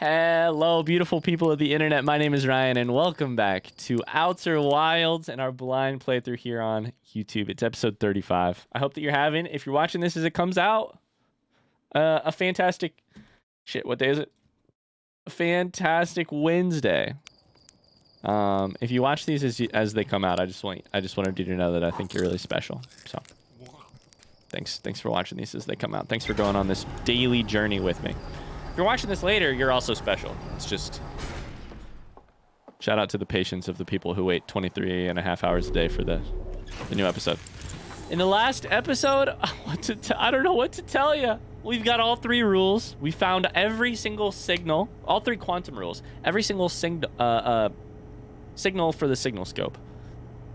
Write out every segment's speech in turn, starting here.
Hello, beautiful people of the internet. My name is Ryan, and welcome back to Outer Wilds and our blind playthrough here on YouTube. It's episode 35. I hope that you're having, if you're watching this as it comes out, a fantastic... Shit, what day is it? A fantastic Wednesday. If you watch these as they come out, I just wanted you to know that I think you're really special. So, thanks for watching these as they come out. Thanks for going on this daily journey with me. If you're watching this later, you're also special. It's just... Shout out to the patience of the people who wait 23 and a half hours a day for the new episode. In the last episode, I don't know what to tell you. We've got all three rules. We found every single signal, all three quantum rules, every single signal for the signal scope.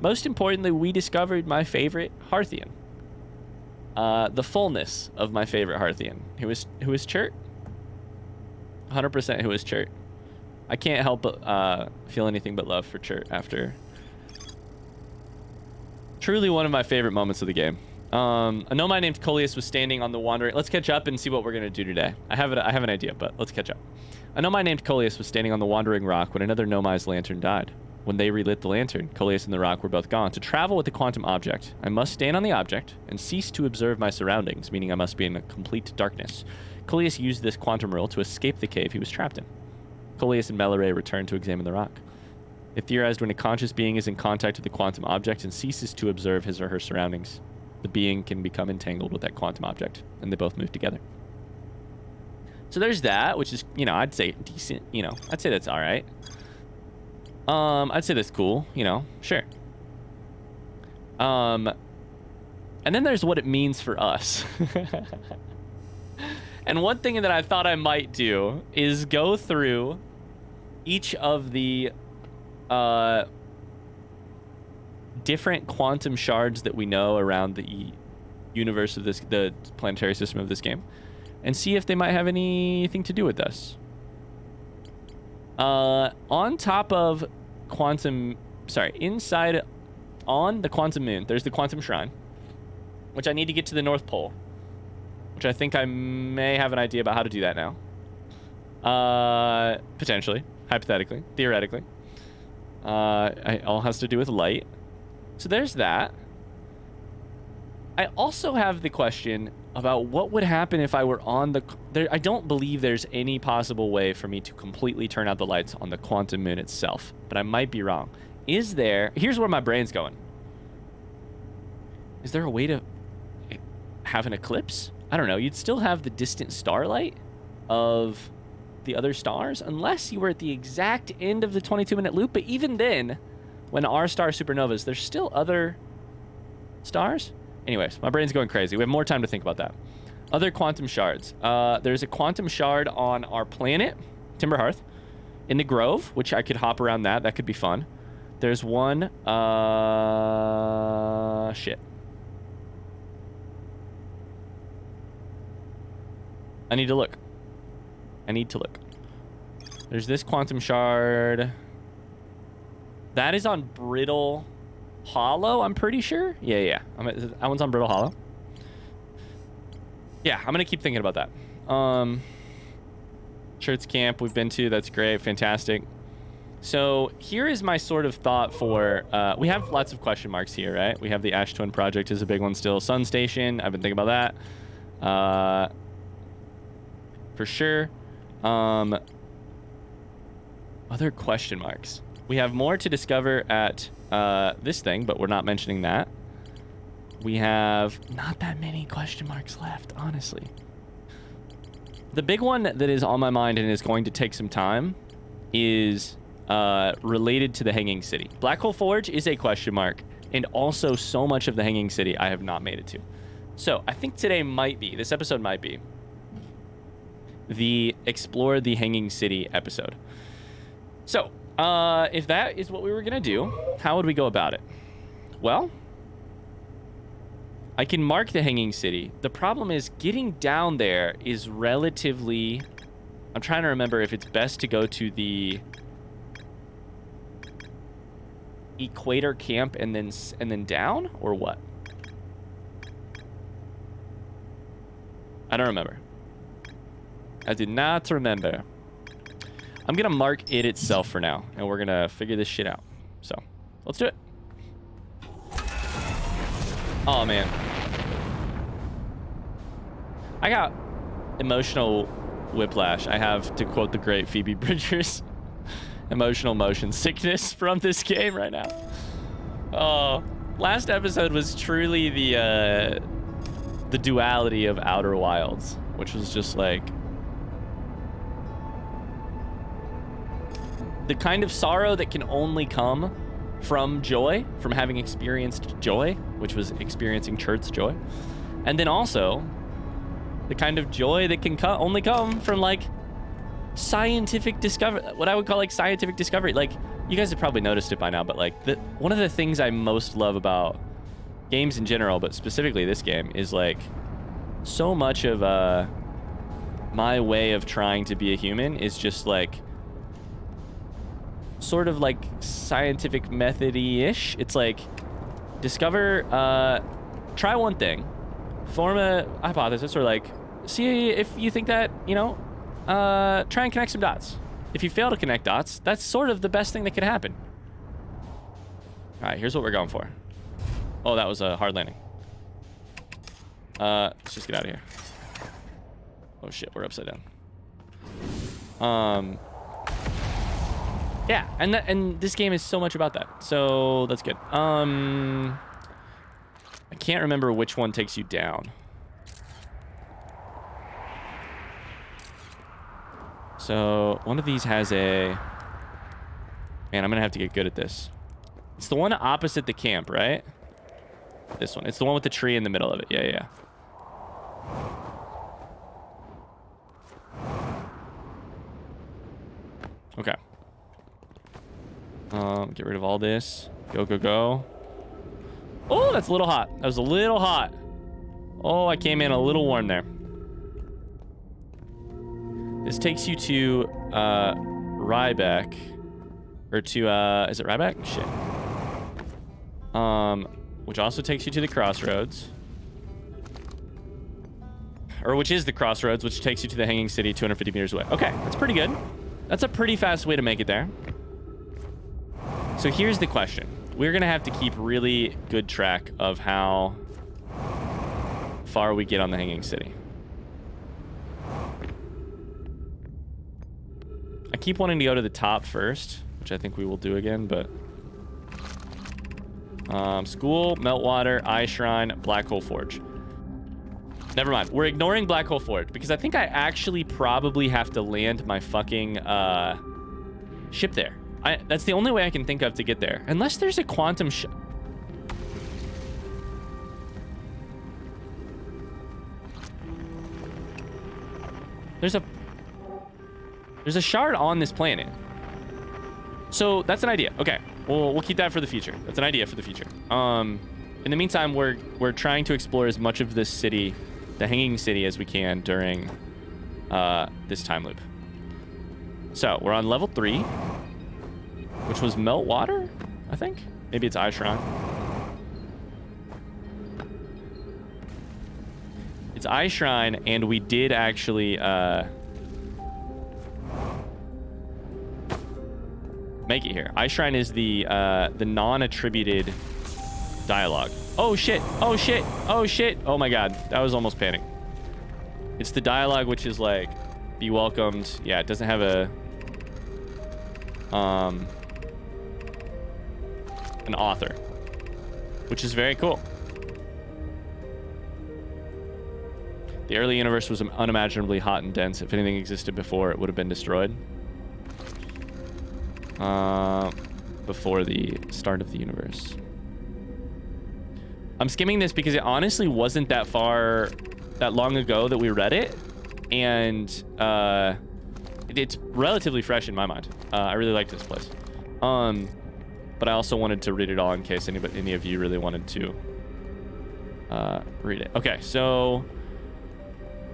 Most importantly, we discovered my favorite Hearthian. The fullness of my favorite Hearthian. Who is Chert? 100% who is Chert. I can't help but feel anything but love for Chert after truly one of my favorite moments of the game. A Nomai named Coleus was standing on the wandering... Let's catch up and see what we're going to do today. I have an idea, but let's catch up. A Nomai named Coleus was standing on the wandering rock when another Nomai's lantern died. When they relit the lantern, Coleus and the rock were both gone. To travel with the quantum object, I must stand on the object and cease to observe my surroundings, meaning I must be in a complete darkness. Coleus used this quantum rule to escape the cave he was trapped in. Coleus and Melore returned to examine the rock. They theorized when a conscious being is in contact with the quantum object and ceases to observe his or her surroundings, the being can become entangled with that quantum object, and they both move together. So there's that, which is, you know, I'd say decent, you know, I'd say that's all right. I'd say that's cool, you know, sure. And then there's what it means for us. And one thing that I thought I might do is go through each of the different quantum shards that we know around the universe of this, the planetary system of this game, and see if they might have anything to do with us. On top of quantum, inside on the quantum moon, there's the quantum shrine, which I need to get to the North Pole, which I think I may have an idea about how to do that now. Potentially, hypothetically, theoretically. It all has to do with light. So there's that. I also have the question about what would happen if I were on the... I don't believe there's any possible way for me to completely turn out the lights on the quantum moon itself, but I might be wrong. Is there... Here's where my brain's going. Is there a way to have an eclipse? I don't know. You'd still have the distant starlight of the other stars, unless you were at the exact end of the 22-minute loop. But even then, when R-star supernovas, there's still other stars. Anyways, my brain's going crazy. We have more time to think about that. Other quantum shards. There's a quantum shard on our planet, Timberhearth, in the Grove, which I could hop around that. That could be fun. There's one... shit. I need to look. There's this quantum shard. That is on Brittle Hollow, I'm pretty sure. Yeah. That one's on Brittle Hollow. Yeah, I'm going to keep thinking about that. Shirts Camp we've been to. That's great. Fantastic. So here is my sort of thought for... we have lots of question marks here, right? We have the Ash Twin Project is a big one still. Sun Station. I've been thinking about that. For sure. Other question marks. We have more to discover at this thing, but we're not mentioning that. We have not that many question marks left, honestly. The big one that is on my mind and is going to take some time is related to the Hanging City. Black Hole Forge is a question mark, and also so much of the Hanging City I have not made it to. So I think today might be, this episode might be, the Explore the Hanging City episode. So, if that is what we were going to do, how would we go about it? Well, I can mark the Hanging City. The problem is getting down there is relatively... I'm trying to remember if it's best to go to the Equator Camp and then down, or what? I don't remember. I do not remember. I'm going to mark it itself for now, and we're going to figure this shit out. So, let's do it. Oh, man. I got emotional whiplash. I have, to quote the great Phoebe Bridgers, emotional motion sickness from this game right now. Oh, last episode was truly the duality of Outer Wilds, which was just like the kind of sorrow that can only come from joy, from having experienced joy, which was experiencing Chert's joy. And then also the kind of joy that can only come from like scientific discovery, what I would call like scientific discovery. Like, you guys have probably noticed it by now, but like one of the things I most love about games in general, but specifically this game, is like so much of my way of trying to be a human is just like sort of like scientific method-y-ish. It's like discover, try one thing, form a hypothesis, or like see if you think that, you know, try and connect some dots. If you fail to connect dots, that's sort of the best thing that could happen. All right, here's what we're going for. Oh, that was a hard landing. Let's just get out of here. Oh shit, we're upside down. Yeah, and this game is so much about that. So that's good. I can't remember which one takes you down. So one of these has a... Man, I'm gonna have to get good at this. It's the one opposite the camp, right? This one. It's the one with the tree in the middle of it. Yeah, yeah. Okay. Get rid of all this. Go, go, go. Oh, that's a little hot. That was a little hot. Oh, I came in a little warm there. This takes you to Ryback. Or to, is it Ryback? Shit. Which also takes you to the crossroads. Or which is the crossroads, which takes you to the Hanging City 250 meters away. Okay, that's pretty good. That's a pretty fast way to make it there. So here's the question. We're going to have to keep really good track of how far we get on the Hanging City. I keep wanting to go to the top first, which I think we will do again, but... School, Meltwater, Eye Shrine, Black Hole Forge. Never mind. We're ignoring Black Hole Forge because I think I actually probably have to land my fucking ship there. That's the only way I can think of to get there. Unless there's a quantum ship. There's a shard on this planet. So that's an idea. Okay. We'll keep that for the future. That's an idea for the future. In the meantime, we're trying to explore as much of this city, the Hanging City, as we can during this time loop. So we're on level 3, which was Meltwater, I think. Maybe it's Eye Shrine. It's Eye Shrine, and we did actually make it here. Eye Shrine is the non-attributed dialogue. Oh shit! Oh shit! Oh shit! Oh my god, that was almost panic. It's the dialogue which is like, be welcomed. Yeah, it doesn't have a an author, which is very cool. The early universe was unimaginably hot and dense. If anything existed before, it would have been destroyed. Before the start of the universe. I'm skimming this because it honestly wasn't that long ago that we read it, and it's relatively fresh in my mind. I really like this place, but I also wanted to read it all in case any of you really wanted to read it. Okay, so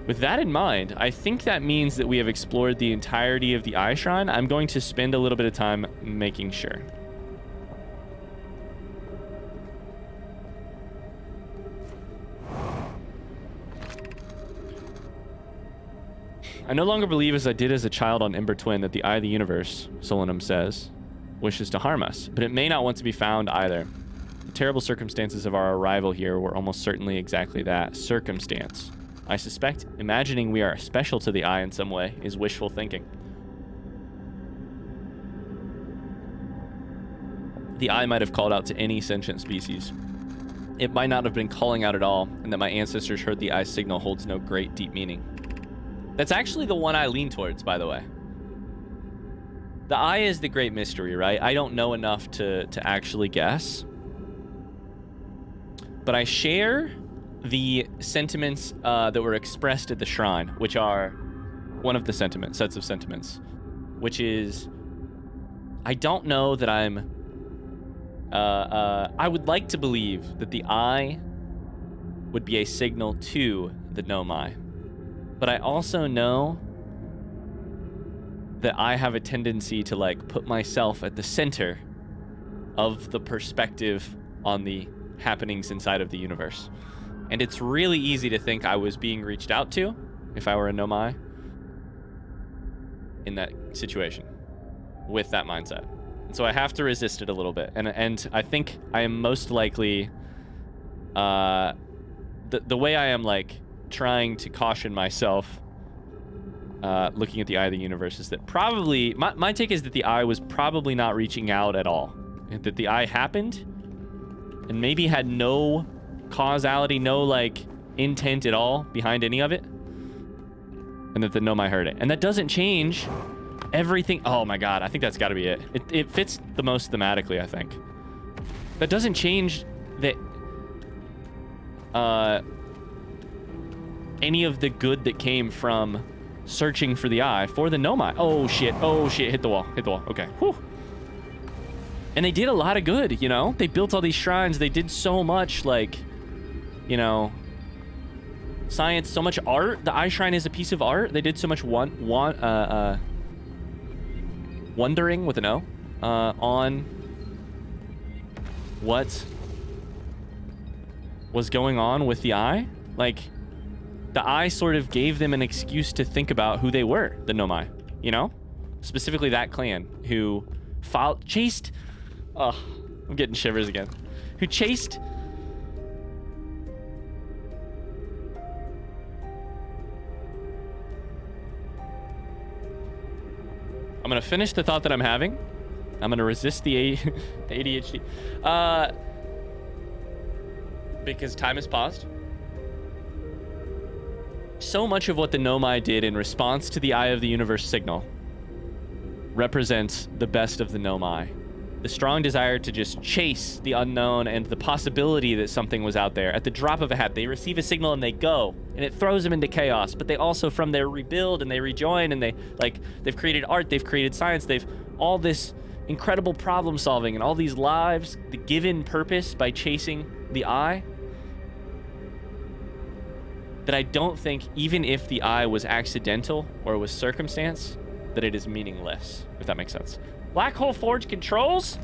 with that in mind, I think that means that we have explored the entirety of the Eye Shrine. I'm going to spend a little bit of time making sure. I no longer believe, as I did as a child on Ember Twin, that the eye of the universe, Solanum says, wishes to harm us, but it may not want to be found either. The terrible circumstances of our arrival here were almost certainly exactly that, circumstance. I suspect imagining we are special to the eye in some way is wishful thinking. The eye might have called out to any sentient species. It might not have been calling out at all, and that my ancestors heard the eye's signal holds no great deep meaning. That's actually the one I lean towards, by the way. The eye is the great mystery, right? I don't know enough to actually guess. But I share the sentiments that were expressed at the shrine, which are one of the sets of sentiments, which is, I don't know that I'm... I would like to believe that the eye would be a signal to the Nomai. But I also know that I have a tendency to, like, put myself at the center of the perspective on the happenings inside of the universe. And it's really easy to think I was being reached out to if I were a Nomai in that situation with that mindset. And so I have to resist it a little bit. And I think I am most likely, the way I am, like, trying to caution myself looking at the eye of the universe is that probably, my take is that the eye was probably not reaching out at all. And that the eye happened and maybe had no causality, no, like, intent at all behind any of it. And that the Nomai heard it. And that doesn't change everything. Oh my god, I think that's got to be it. It fits the most thematically, I think. That doesn't change that any of the good that came from searching for the eye for the Nomai. Oh shit, hit the wall, okay. Whew. And they did a lot of good, you know? They built all these shrines, they did so much, like, you know, science, so much art. The eye shrine is a piece of art. They did so much wondering with an O on what was going on with the eye. Like, the eye sort of gave them an excuse to think about who they were, the Nomai, you know? Specifically that clan who chased... Oh, I'm getting shivers again. Who chased... I'm going to finish the thought that I'm having. I'm going to resist the ADHD. Because time has paused. So much of what the Nomai did in response to the Eye of the Universe signal represents the best of the Nomai. The strong desire to just chase the unknown and the possibility that something was out there. At the drop of a hat, they receive a signal and they go, and it throws them into chaos. But they also from there rebuild and they rejoin, and they've created art, they've created science, they've all this incredible problem solving and all these lives, the given purpose by chasing the eye. That I don't think, even if the eye was accidental or was circumstance, that it is meaningless, if that makes sense. Black Hole Forge controls?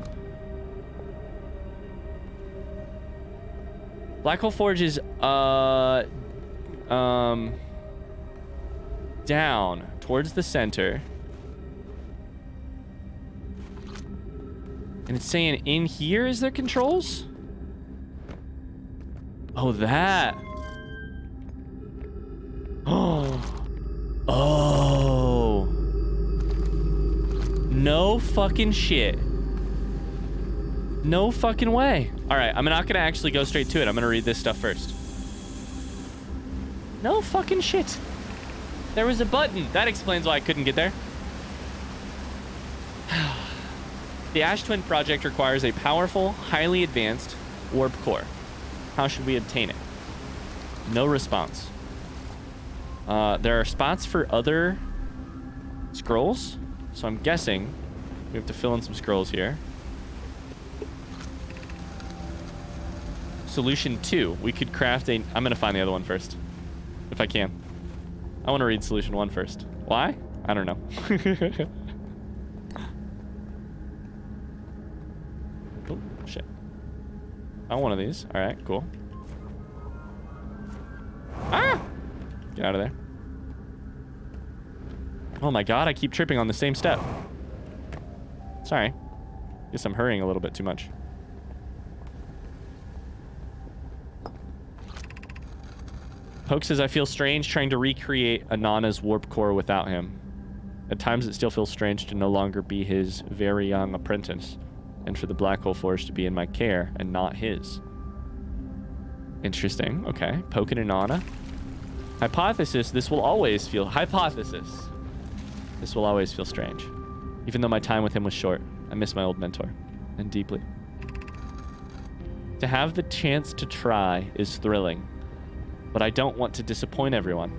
Black Hole Forge is, down towards the center. And it's saying in here is there controls? Oh, that. Oh. No fucking shit. No fucking way. All right, I'm not gonna actually go straight to it. I'm gonna read this stuff first. No fucking shit. There was a button. That explains why I couldn't get there. The Ash Twin project requires a powerful, highly advanced warp core. How should we obtain it? No response. There are spots for other scrolls, so I'm guessing we have to fill in some scrolls here. Solution 2. We could craft a... I'm going to find the other one first, if I can. I want to read solution 1 first. Why? I don't know. Oh, shit. I want one of these. All right, cool. Ah! Get out of there. Oh my god, I keep tripping on the same step. Sorry. Guess I'm hurrying a little bit too much. Poke says, I feel strange trying to recreate Anana's warp core without him. At times it still feels strange to no longer be his very young apprentice, and for the black hole force to be in my care and not his. Interesting. Okay. Poke and Anana. Hypothesis, this will always feel... Hypothesis. This will always feel strange. Even though my time with him was short, I miss my old mentor. And deeply. To have the chance to try is thrilling. But I don't want to disappoint everyone.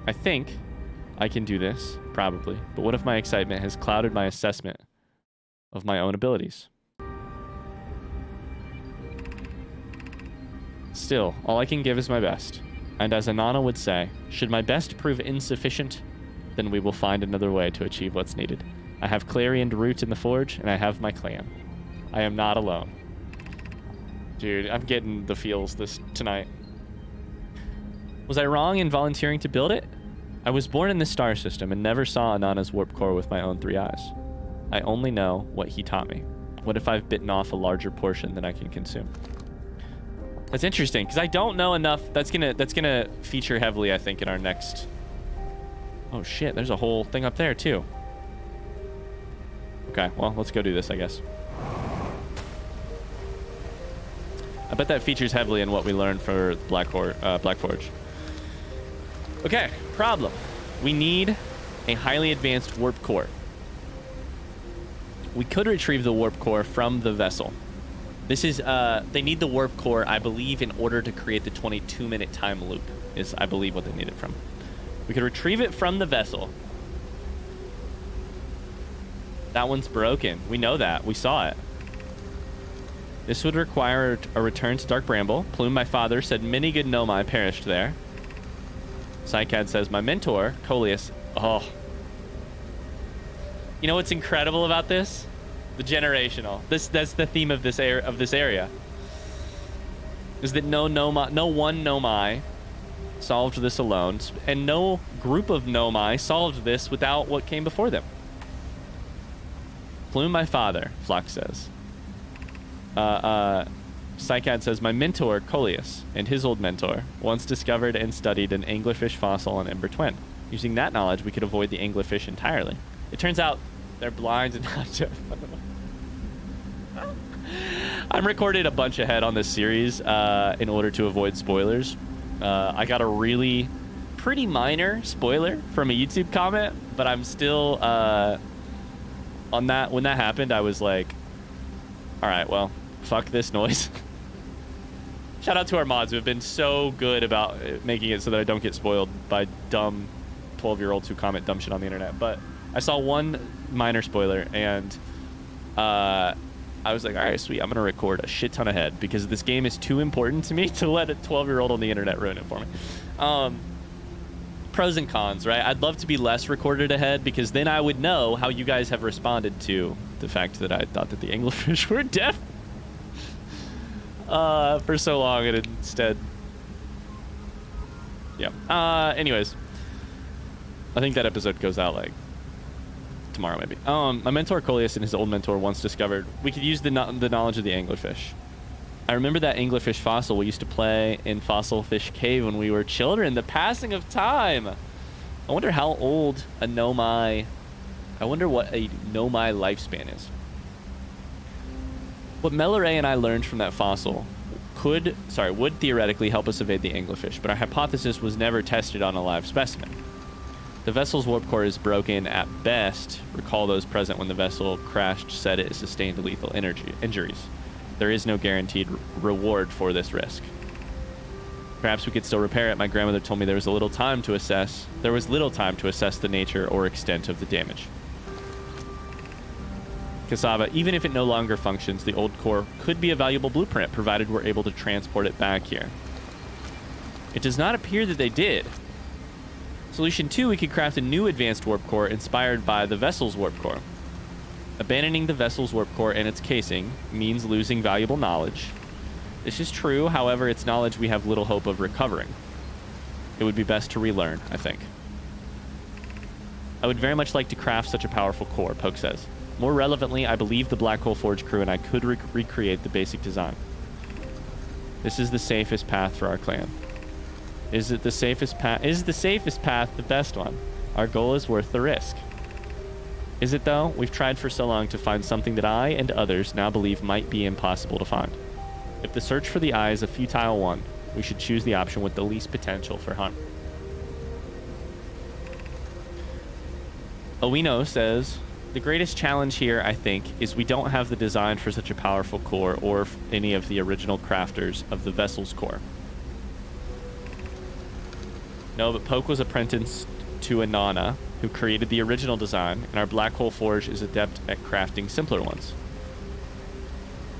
I think I can do this, probably. But what if my excitement has clouded my assessment of my own abilities? Still, all I can give is my best. And as Anana would say, should my best prove insufficient, then we will find another way to achieve what's needed. I have clarioned root in the forge, and I have my clan. I am not alone. Dude, I'm getting the feels tonight. Was I wrong in volunteering to build it? I was born in this star system and never saw Anana's warp core with my own 3 eyes. I only know what he taught me. What if I've bitten off a larger portion than I can consume? That's interesting, because I don't know enough. That's gonna feature heavily, I think, in our next... Oh shit, there's a whole thing up there too. Okay, well, let's go do this, I guess. I bet that features heavily in what we learned for Black Forge. Okay, problem. We need a highly advanced warp core. We could retrieve the warp core from the vessel. This is, they need the warp core, I believe, in order to create the 22-minute time loop, is, I believe, what they need it from. We could retrieve it from the vessel. That one's broken. We know that. We saw it. This would require a return to Dark Bramble. Plume, my father, said many good Nomai perished there. Psycad says, my mentor, Coleus. Oh. You know what's incredible about this? The generational. That's the theme of this area. Is that no one Nomai solved this alone, and no group of Nomai solved this without what came before them. Plume, my father, Flux says. Psycad says, my mentor, Coleus, and his old mentor, once discovered and studied an anglerfish fossil on Ember Twin. Using that knowledge, we could avoid the anglerfish entirely. It turns out they're blind and not deaf. I'm recorded a bunch ahead on this series in order to avoid spoilers. I got a really pretty minor spoiler from a YouTube comment, but I'm still on that. When that happened, I was like, all right, well, fuck this noise. Shout out to our mods who have been so good about making it so that I don't get spoiled by dumb 12-year-olds who comment dumb shit on the internet. But I saw one minor spoiler, and I was like, all right, sweet, I'm going to record a shit ton ahead because this game is too important to me to let a 12-year-old on the internet ruin it for me. Pros and cons, right? I'd love to be less recorded ahead because then I would know how you guys have responded to the fact that I thought that the anglerfish were deaf for so long, and instead, yeah. Anyways, I think that episode goes out like tomorrow, maybe. My mentor Coleus and his old mentor once discovered we could use the knowledge of the anglerfish. I remember that anglerfish fossil we used to play in Fossil Fish Cave when we were children. The passing of time. I wonder how old a Nomai... I wonder what a Nomai lifespan is. What Melaray and I learned from that fossil would theoretically help us evade the anglerfish, but our hypothesis was never tested on a live specimen. The vessel's warp core is broken at best. Recall those present when the vessel crashed said it sustained lethal injuries. There is no guaranteed reward for this risk. Perhaps we could still repair it. My grandmother told me there was little time to assess the nature or extent of the damage. Cassava, even if it no longer functions, the old core could be a valuable blueprint, provided we're able to transport it back here. It does not appear that they did. Solution 2, we could craft a new advanced warp core inspired by the vessel's warp core. Abandoning the vessel's warp core and its casing means losing valuable knowledge. This is true, however, it's knowledge we have little hope of recovering. It would be best to relearn, I think. I would very much like to craft such a powerful core, Poke says. More relevantly, I believe the Black Hole Forge crew and I could recreate the basic design. This is the safest path for our clan. Is it the safest path? Is the safest path the best one? Our goal is worth the risk. Is it though? We've tried for so long to find something that I and others now believe might be impossible to find. If the search for the eye is a futile one, we should choose the option with the least potential for harm. Owino says, the greatest challenge here, I think, is we don't have the design for such a powerful core or any of the original crafters of the vessel's core. No, but Poke was apprenticed to Anana, who created the original design, and our Black Hole Forge is adept at crafting simpler ones.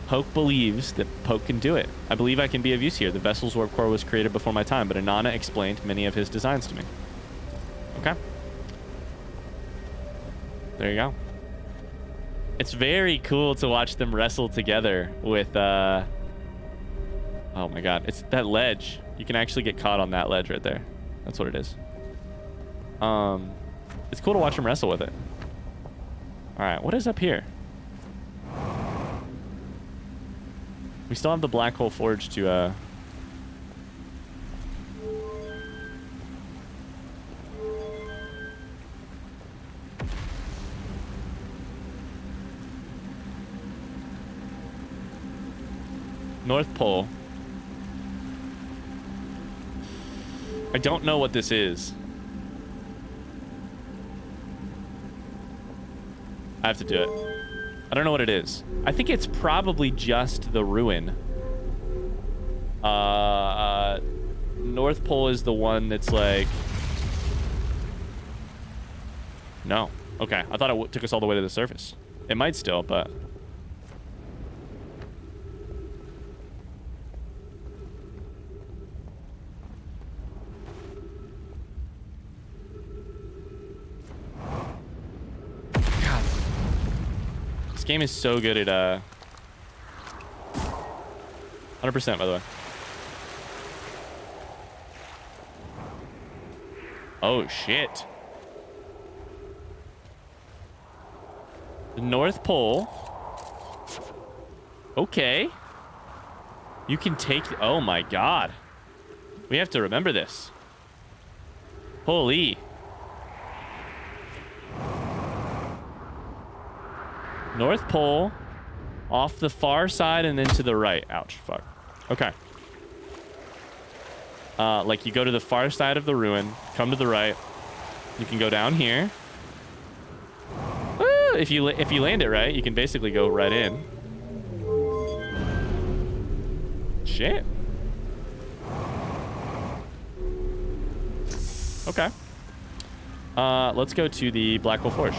Poke believes that Poke can do it. I believe I can be of use here. The vessel's warp core was created before my time, but Anana explained many of his designs to me. Okay. There you go. It's very cool to watch them wrestle together with, oh my god, it's that ledge. You can actually get caught on that ledge right there. That's what it is. It's cool to watch them wrestle with it. All right, what is up here? We still have the Black Hole Forge to, North Pole. I don't know what this is. I have to do it. I don't know what it is. I think it's probably just the ruin. North Pole is the one that's like... No. Okay. I thought it took us all the way to the surface. It might still, but... Game is so good at 100% by the way. Oh shit. The North Pole. Okay. You can take, oh my god. We have to remember this. Holy. North Pole, off the far side and then to the right. Ouch, fuck. Okay. Like you go to the far side of the ruin, come to the right. You can go down here. Woo! If you land it right, you can basically go right in. Shit. Okay. Let's go to the Black Hole Forge.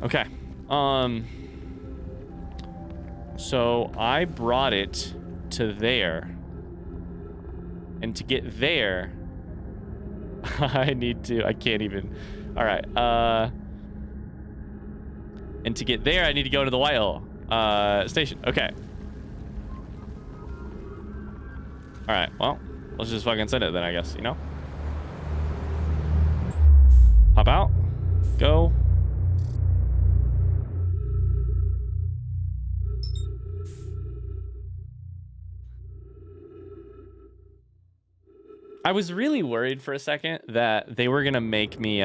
Okay. So I brought it to there. And to get there, I can't even. All right. And to get there, I need to go to the Whitehall station. Okay. All right. Well, let's just fucking send it then, I guess, you know? Hop out. Go. I was really worried for a second that they were gonna make me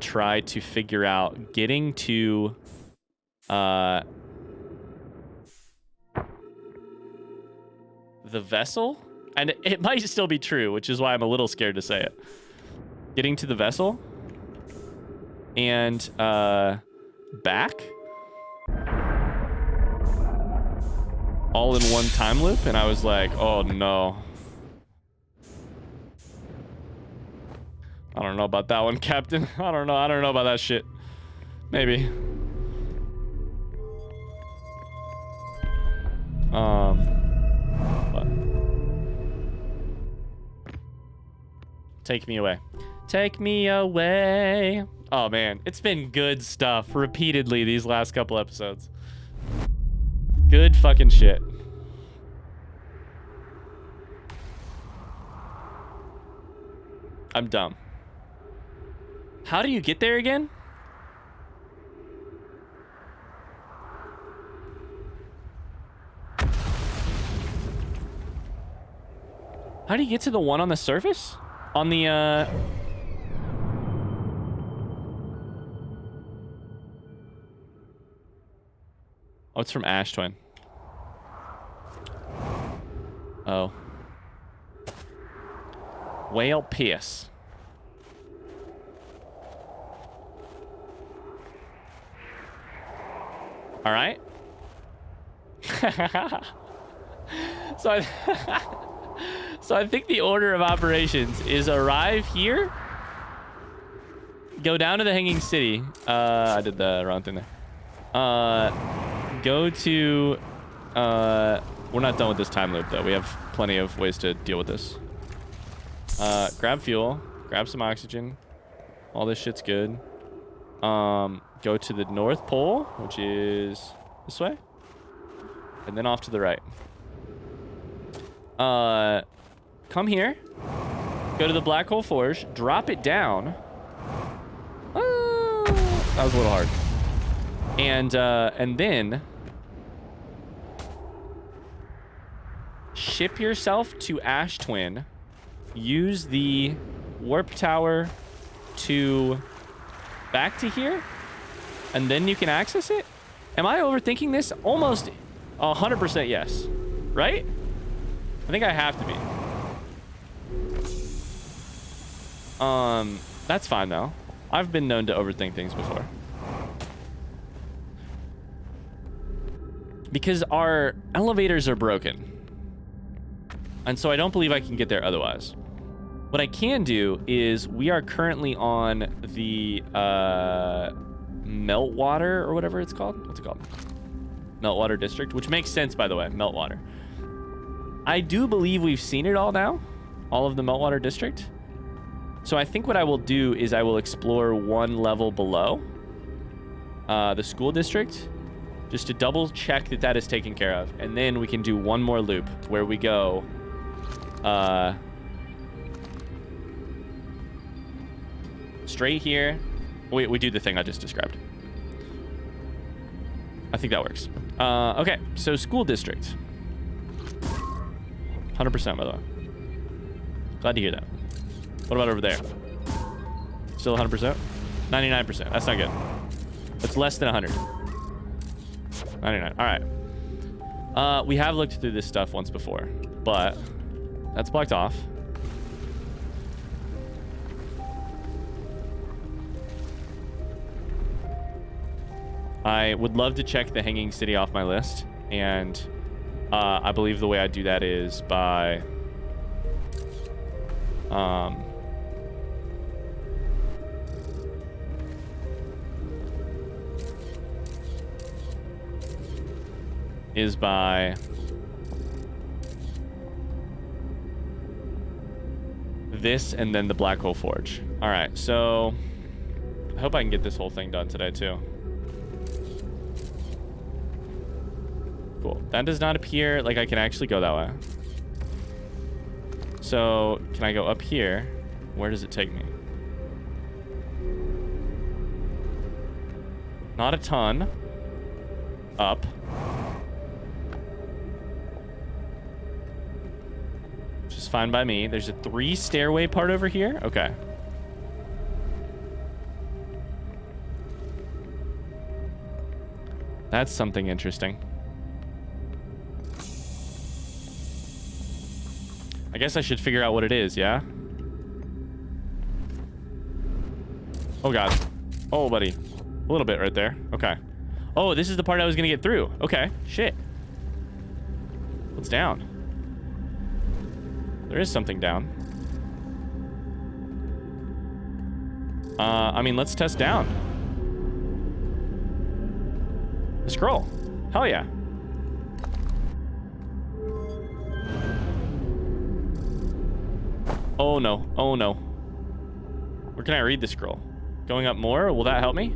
try to figure out getting to the vessel, and it might still be true, which is why I'm a little scared to say it. Getting to the vessel and back all in one time loop, and I was like, oh no. I don't know about that one, Captain. I don't know about that shit. Maybe. What? Take me away. Take me away. Oh man, it's been good stuff repeatedly these last couple episodes. Good fucking shit. I'm dumb. How do you get there again? How do you get to the one on the surface? On the, Oh, it's from Ash Twin. Oh. Whale Pierce. All right. So I think the order of operations is arrive here, go down to the Hanging City. I did the wrong thing there. Go to, we're not done with this time loop though. We have plenty of ways to deal with this. Grab fuel, grab some oxygen. All this shit's good. Go to the North Pole, which is this way. And then off to the right. Come here. Go to the Black Hole Forge. Drop it down. That was a little hard. And then ship yourself to Ash Twin. Use the warp tower to back to here, and then you can access it. Am I overthinking this? Almost 100% yes, right? I think I have to be. That's fine though. I've been known to overthink things before. Because our elevators are broken. And so I don't believe I can get there otherwise. What I can do is we are currently on the Meltwater or whatever it's called. What's it called? Meltwater District, which makes sense, by the way. Meltwater. I do believe we've seen it all now. All of the Meltwater District. So I think what I will do is I will explore one level below the school district, just to double check that that is taken care of. And then we can do one more loop where we go straight here. We do the thing I just described. I think that works. Okay, so school district. 100% by the way. Glad to hear that. What about over there? Still 100%? 99%. That's not good. That's less than 100. 99. All right. We have looked through this stuff once before, but that's blocked off. I would love to check the Hanging City off my list, and I believe the way I do that is by this and then the Black Hole Forge. All right, so I hope I can get this whole thing done today too. Cool. That does not appear like I can actually go that way. So can I go up here? Where does it take me? Not a ton. Up. Which is fine by me. There's a 3 stairway part over here. Okay. That's something interesting. I guess I should figure out what it is, yeah? Oh, God. Oh, buddy. A little bit right there. Okay. Oh, this is the part I was going to get through. Okay. Shit. What's down? There is something down. I mean, let's test down. The scroll. Hell yeah. Oh no, oh no. Where can I read the scroll? Going up more? Will that help me?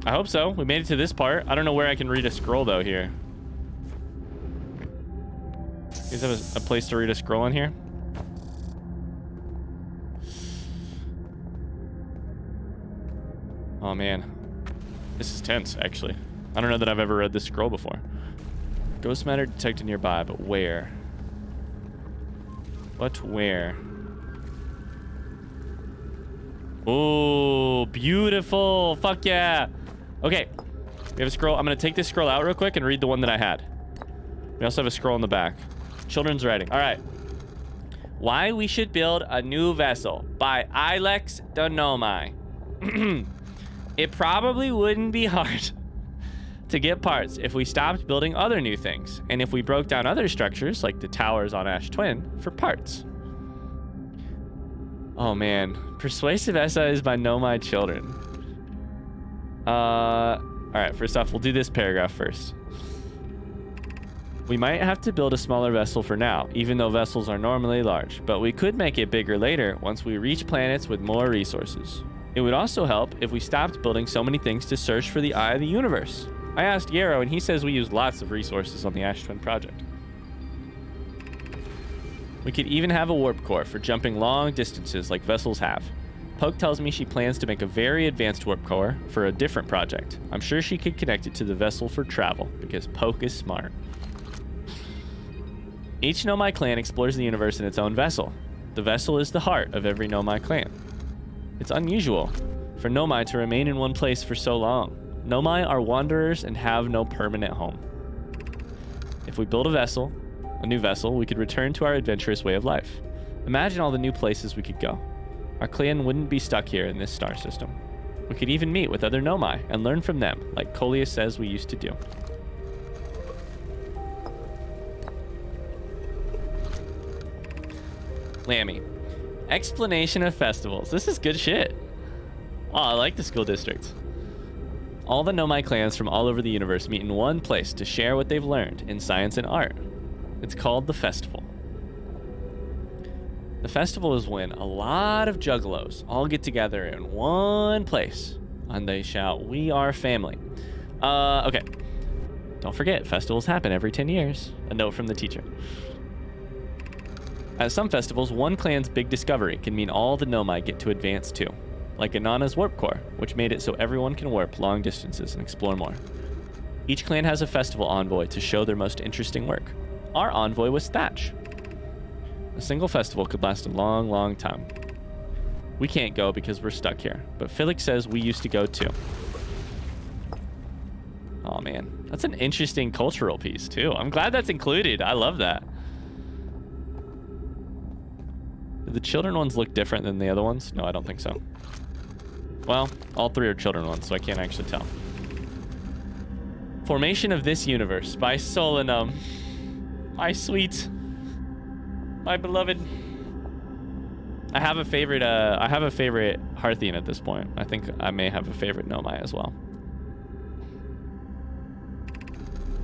I hope so. We made it to this part. I don't know where I can read a scroll though here. You guys have a place to read a scroll in here? Oh, man. This is tense, actually. I don't know that I've ever read this scroll before. Ghost matter detected nearby, but where? What where? Oh, beautiful. Fuck yeah. Okay. We have a scroll. I'm going to take this scroll out real quick and read the one that I had. We also have a scroll in the back. Children's writing. All right. Why we should build a new vessel by Ilex the Nomai. It probably wouldn't be hard to get parts if we stopped building other new things, and if we broke down other structures like the towers on Ash Twin for parts. Oh man, persuasive essays by Nomai children. All right, first off, we'll do this paragraph first. We might have to build a smaller vessel for now, even though vessels are normally large, but we could make it bigger later once we reach planets with more resources. It would also help if we stopped building so many things to search for the eye of the universe. I asked Yarrow, and he says we use lots of resources on the Ash Twin project. We could even have a warp core for jumping long distances like vessels have. Poke tells me she plans to make a very advanced warp core for a different project. I'm sure she could connect it to the vessel for travel, because Poke is smart. Each Nomai clan explores the universe in its own vessel. The vessel is the heart of every Nomai clan. It's unusual for Nomai to remain in one place for so long. Nomai are wanderers and have no permanent home. If we build a new vessel, we could return to our adventurous way of life. Imagine all the new places we could go. Our clan wouldn't be stuck here in this star system. We could even meet with other Nomai and learn from them, like Coleus says we used to do. Lammy. Explanation of festivals. This is good shit. Oh, I like the school district. All the Nomai clans from all over the universe meet in one place to share what they've learned in science and art. It's called the festival. The festival is when a lot of juggalos all get together in one place and they shout, "We are family." Okay. Don't forget, festivals happen every 10 years. A note from the teacher. At some festivals, one clan's big discovery can mean all the Nomai get to advance too, like Inanna's warp core, which made it so everyone can warp long distances and explore more. Each clan has a festival envoy to show their most interesting work. Our envoy was Thatch. A single festival could last a long, long time. We can't go because we're stuck here, but Felix says we used to go too. Oh man, that's an interesting cultural piece too. I'm glad that's included. I love that. Do the children ones look different than the other ones? No, I don't think so. Well, all three are children ones, so I can't actually tell. Formation of This Universe by Solanum. My sweet, my beloved. I have a favorite Hearthian at this point. I think I may have a favorite Nomai as well.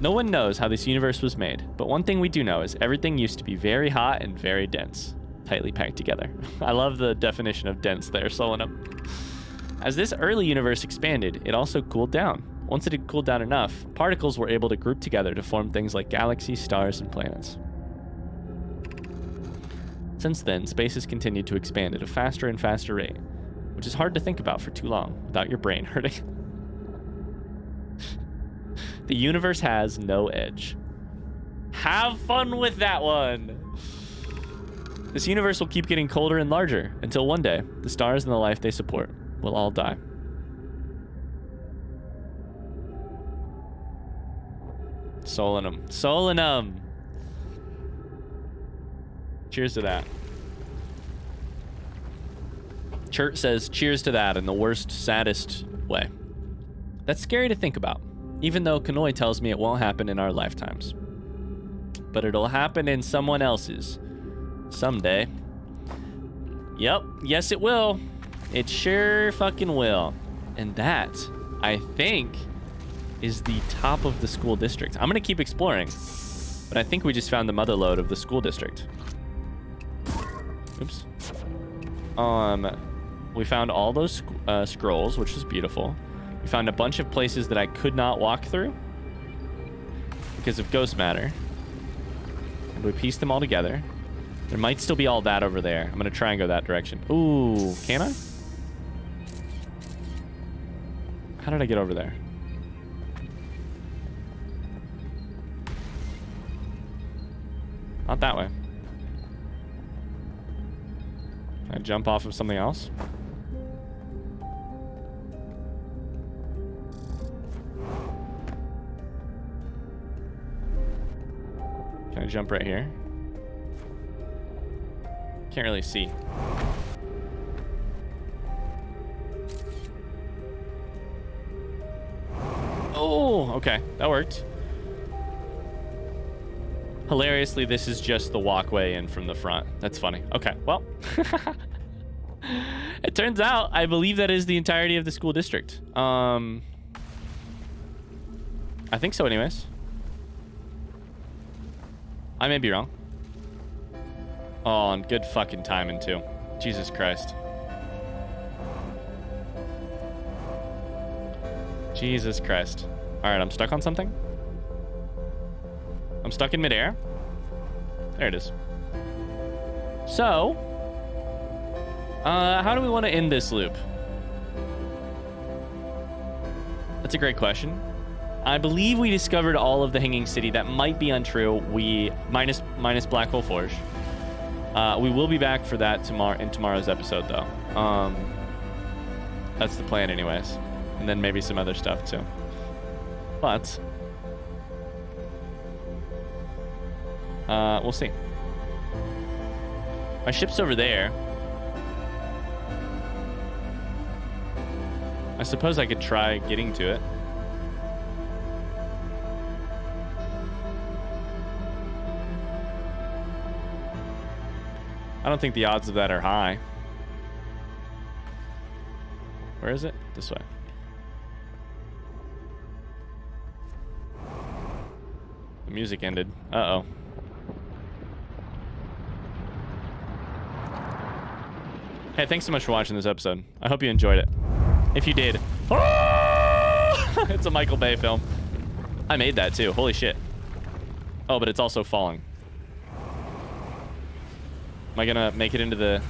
No one knows how this universe was made, but one thing we do know is everything used to be very hot and very dense, tightly packed together. I love the definition of dense there, Solanum. As this early universe expanded, it also cooled down. Once it had cooled down enough, particles were able to group together to form things like galaxies, stars, and planets. Since then, space has continued to expand at a faster and faster rate, which is hard to think about for too long without your brain hurting. The universe has no edge. Have fun with that one! This universe will keep getting colder and larger until one day, the stars and the life they support will all die. Solanum. Solanum! Cheers to that. Chert says, cheers to that in the worst, saddest way. That's scary to think about, even though Kanoi tells me it won't happen in our lifetimes. But it'll happen in someone else's. Someday. Yep, yes it will. It sure fucking will. And that, I think, is the top of the school district. I'm gonna keep exploring, but I think we just found the mother lode of the school district. Oops. We found all those scrolls, which is beautiful. We found a bunch of places that I could not walk through because of ghost matter. And we pieced them all together. There might still be all that over there. I'm gonna try and go that direction. Ooh, can I? How did I get over there? Not that way. Can I jump off of something else? Can I jump right here? Can't really see. Oh, okay. That worked. Hilariously, this is just the walkway in from the front. That's funny. Okay, well. It turns out, I believe that is the entirety of the school district. I think so anyways. I may be wrong. Oh, and good fucking timing too. Jesus Christ. Jesus Christ. All right, I'm stuck on something. I'm stuck in midair. There it is. So, how do we want to end this loop? That's a great question. I believe we discovered all of the Hanging City. That might be untrue. We minus Black Hole Forge. We will be back for that in tomorrow's episode, though. That's the plan, anyways. And then maybe some other stuff too. But we'll see. My ship's over there. I suppose I could try getting to it. I don't think the odds of that are high. Where is it? This way. The music ended. Uh-oh. Hey, thanks so much for watching this episode. I hope you enjoyed it. If you did, it's a Michael Bay film. I made that too. Holy shit. Oh, but it's also falling. Am I gonna make it into the...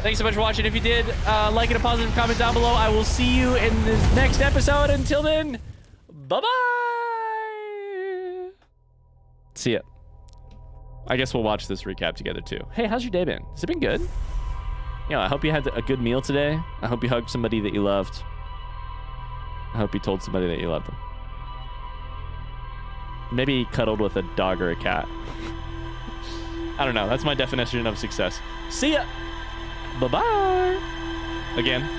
Thanks so much for watching. If you did, like and a positive comment down below. I will see you in the next episode. Until then, bye-bye. See ya. I guess we'll watch this recap together too. Hey, how's your day been? Has it been good? Yeah, I hope you had a good meal today. I hope you hugged somebody that you loved. I hope you told somebody that you loved them. Maybe cuddled with a dog or a cat. I don't know. That's my definition of success. See ya. Bye-bye. Again.